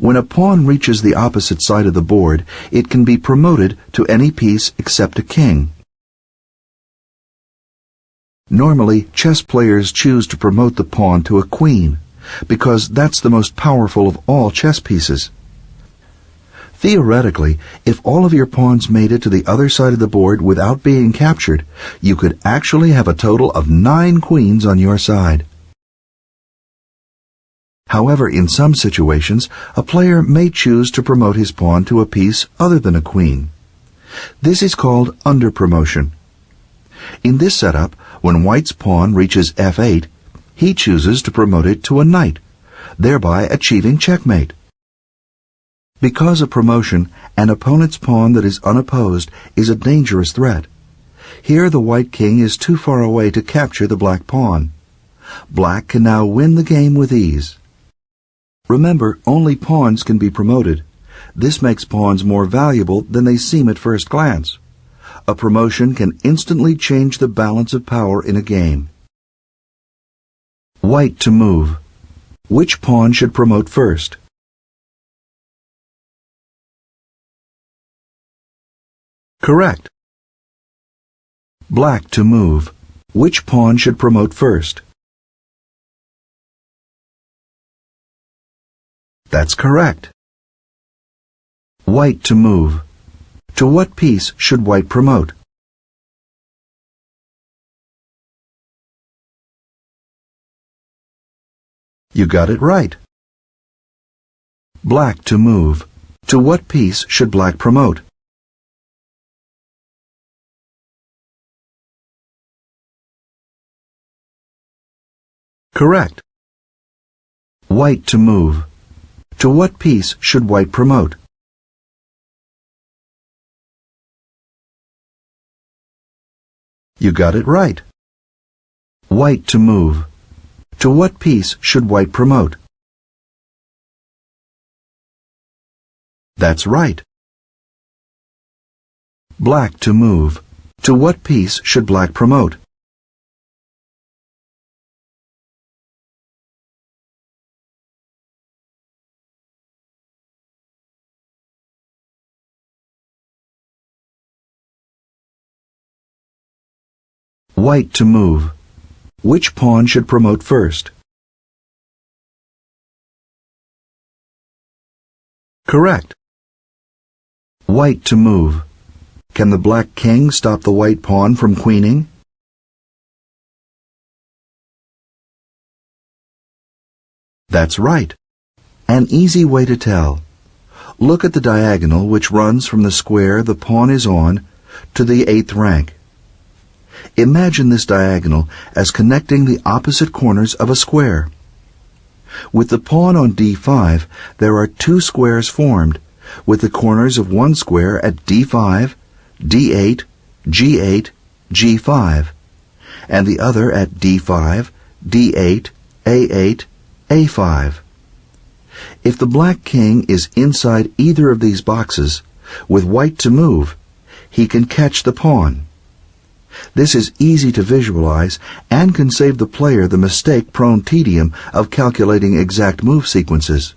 When a pawn reaches the opposite side of the board, it can be promoted to any piece except a king. Normally, chess players choose to promote the pawn to a queen, because that's the most powerful of all chess pieces. Theoretically, if all of your pawns made it to the other side of the board without being captured, you could actually have a total of 9 queens on your side. However, in some situations, a player may choose to promote his pawn to a piece other than a queen. This is called under-promotion. In this setup, when White's pawn reaches f8, he chooses to promote it to a knight, thereby achieving checkmate. Because of promotion, an opponent's pawn that is unopposed is a dangerous threat. Here the White king is too far away to capture the Black pawn. Black can now win the game with ease. Remember, only pawns can be promoted. This makes pawns more valuable than they seem at first glance. A promotion can instantly change the balance of power in a game. White to move. Which pawn should promote first? Correct. Black to move. Which pawn should promote first? That's correct. White to move. To what piece should White promote? You got it right. Black to move. To what piece should Black promote? Correct. White to move. To what piece should White promote? You got it right. White to move. To what piece should White promote? That's right. Black to move. To what piece should Black promote? White to move. Which pawn should promote first? Correct. White to move. Can the Black king stop the White pawn from queening? That's right. An easy way to tell. Look at the diagonal which runs from the square the pawn is on to the 8th rank. Imagine this diagonal as connecting the opposite corners of a square. With the pawn on d5, there are 2 squares formed, with the corners of one square at d5, d8, g8, g5, and the other at d5, d8, a8, a5. If the Black king is inside either of these boxes, with White to move, he can catch the pawn. This is easy to visualize and can save the player the mistake-prone tedium of calculating exact move sequences.